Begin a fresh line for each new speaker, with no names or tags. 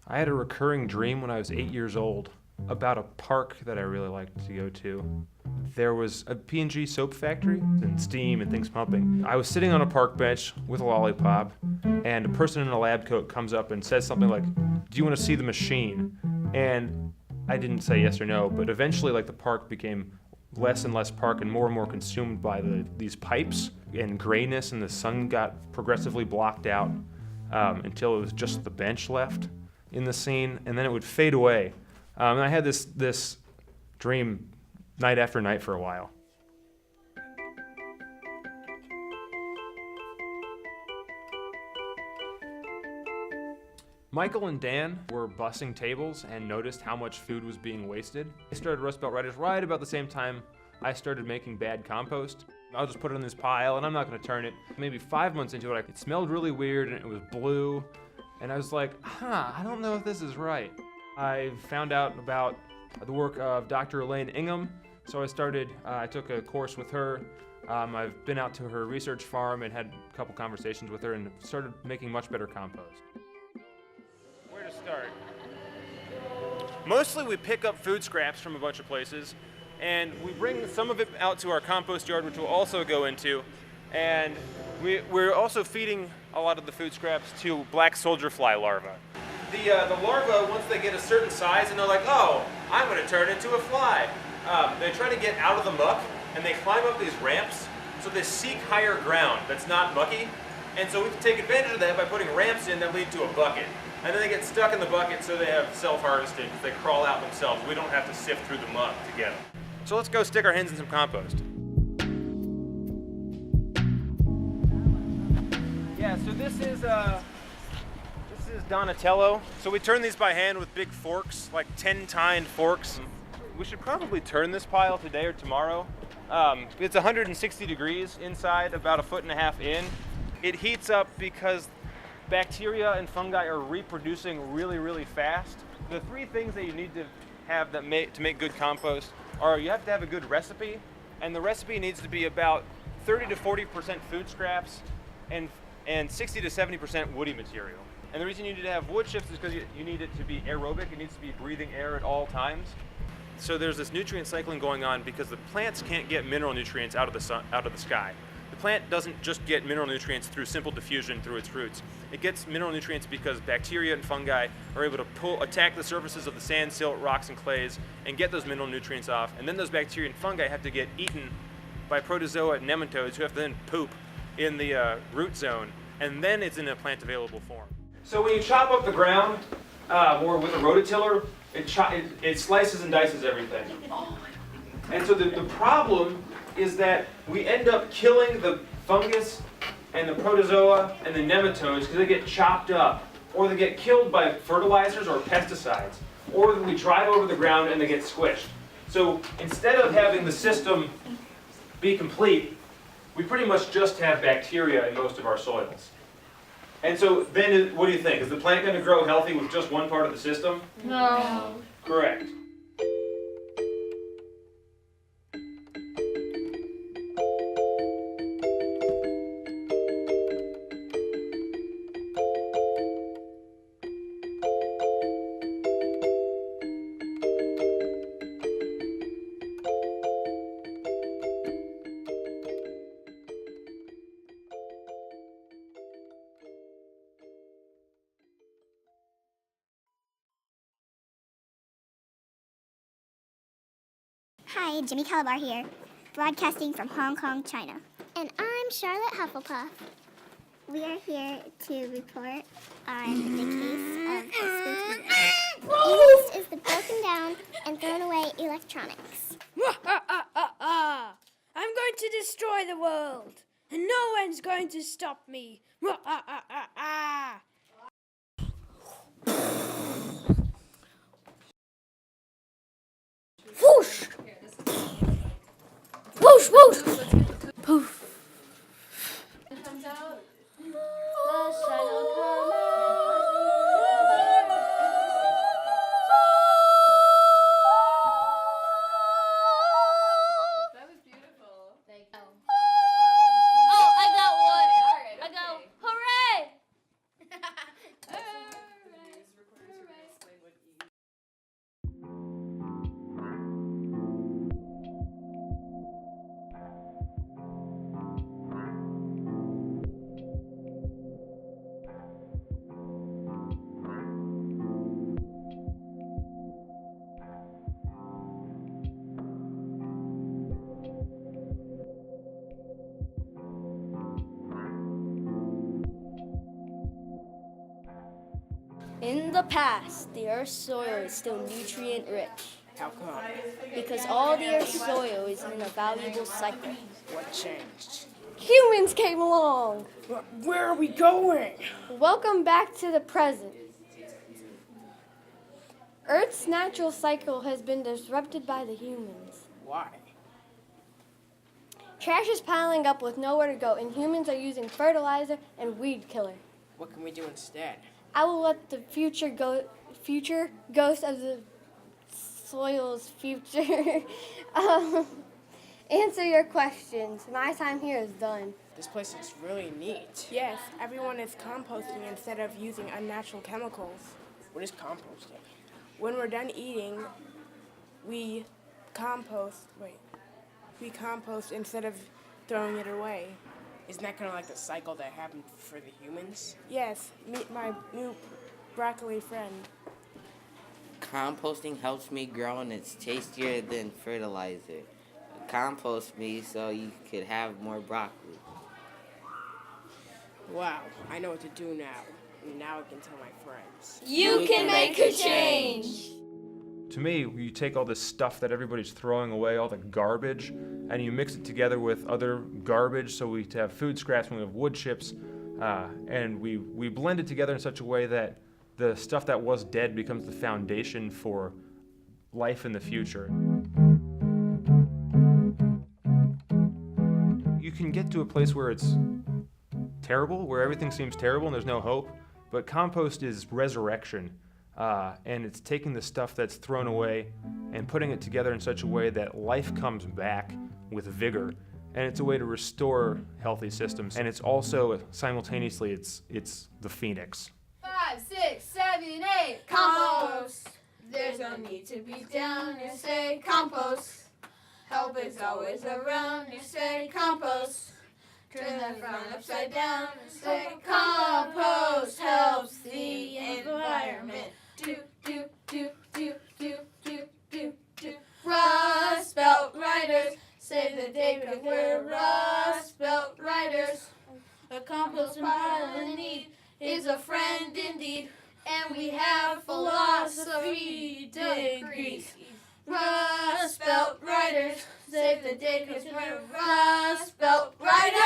I had a recurring dream when I was 8 years old about a park that I really liked to go to. There was a P&G soap factory and steam and things pumping. I was sitting on a park bench with a lollipop, and a person in a lab coat comes up and says something like, "Do you want to see the machine?" And I didn't say yes or no, but eventually like the park became less and less park and more consumed by these pipes and grayness, and the sun got progressively blocked out until it was just the bench left in the scene, and then it would fade away. And I had this dream night after night for a while. Michael and Dan were bussing tables and noticed how much food was being wasted. They started Rust Belt Riders right about the same time I started making bad compost. I'll just put it in this pile and I'm not gonna turn it. Maybe 5 months into it, it smelled really weird and it was blue. And I was like, I don't know if this is right. I found out about the work of Dr. Elaine Ingham, so I took a course with her. I've been out to her research farm and had a couple conversations with her and started making much better compost. Where to start? Mostly we pick up food scraps from a bunch of places, and we bring some of it out to our compost yard, which we'll also go into, and we're also feeding a lot of the food scraps to black soldier fly larvae. The larvae, once they get a certain size and they're like, oh, I'm going to turn into a fly, they try to get out of the muck and they climb up these ramps, so they seek higher ground that's not mucky, and so we can take advantage of that by putting ramps in that lead to a bucket. And then they get stuck in the bucket, so they have self-harvesting because they crawl out themselves. We don't have to sift through the muck to get them. So let's go stick our hands in some compost. Yeah, so this is Donatello. So we turn these by hand with big forks, like 10-tined forks. We should probably turn this pile today or tomorrow. It's 160 degrees inside, about 1.5 feet in. It heats up because bacteria and fungi are reproducing really fast. The three things that you need to have to make good compost are you have to have a good recipe, and the recipe needs to be about 30 to 40% food scraps and 60 to 70% woody material. And the reason you need to have wood chips is because you need it to be aerobic. It needs to be breathing air at all times. So there's this nutrient cycling going on because the plants can't get mineral nutrients out of the sky. The plant doesn't just get mineral nutrients through simple diffusion through its roots. It gets mineral nutrients because bacteria and fungi are able to attack the surfaces of the sand, silt, rocks, and clays and get those mineral nutrients off. And then those bacteria and fungi have to get eaten by protozoa and nematodes who have to then poop in the root zone, and then it's in a plant available form. So when you chop up the ground, or with a rototiller, it slices and dices everything. And so the problem is that we end up killing the fungus and the protozoa and the nematodes because they get chopped up, or they get killed by fertilizers or pesticides, or we drive over the ground and they get squished. So instead of having the system be complete, we pretty much just have bacteria in most of our soils. And so then what do you think? Is the plant going to grow healthy with just one part of the system?
No.
Correct.
Hi, Jimmy Calabar here, broadcasting from Hong Kong, China.
And I'm Charlotte Hufflepuff.
We are here to report on the case of the spooky
East is the broken down and thrown away electronics.
I'm going to destroy the world, and no one's going to stop me.
Whoosh! Whoosh, whoosh! Poof.
It comes out.
The sun will come
That was beautiful.
Thank you. Oh, I got one. I go, hooray!
In the past, the Earth's soil is still nutrient rich
How come?
because all the Earth's soil is in a valuable cycle.
What changed?
Humans came along.
Where are we going?
Welcome back to the present. Earth's natural cycle has been disrupted by the humans.
Why?
Trash is piling up with nowhere to go, and humans are using fertilizer and weed killer.
What can we do instead?
I will let the future ghost of the soil's future answer your questions. My time here is done.
This place looks really neat.
Yes, everyone is composting instead of using unnatural chemicals.
What is composting?
When we're done eating, we compost instead of throwing it away.
Isn't that kind of like the cycle that happened for the humans?
Yes, meet my new broccoli friend.
Composting helps me grow and it's tastier than fertilizer. Compost me so you could have more broccoli.
Wow, I know what to do now. And now I can tell my friends.
You can make a change.
To me, you take all this stuff that everybody's throwing away, all the garbage, and you mix it together with other garbage, so we have food scraps and we have wood chips, and we blend it together in such a way that the stuff that was dead becomes the foundation for life in the future. You can get to a place where it's terrible, where everything seems terrible and there's no hope, but compost is resurrection. And it's taking the stuff that's thrown away and putting it together in such a way that life comes back with vigor. And it's a way to restore healthy systems. And it's also, simultaneously, it's the phoenix.
5, 6, 7, 8. Compost. There's no need to be down. You say compost. Help is always around. You say compost. Turn the front upside down and say compost helps the environment. Do, do, do, do, do, do, do, do. Rust Belt Riders save the day because we're Rust Belt Riders. A compost pile in need is a friend indeed, and we have philosophy degrees. Rust Belt Riders save the day because we're Rust Belt Riders.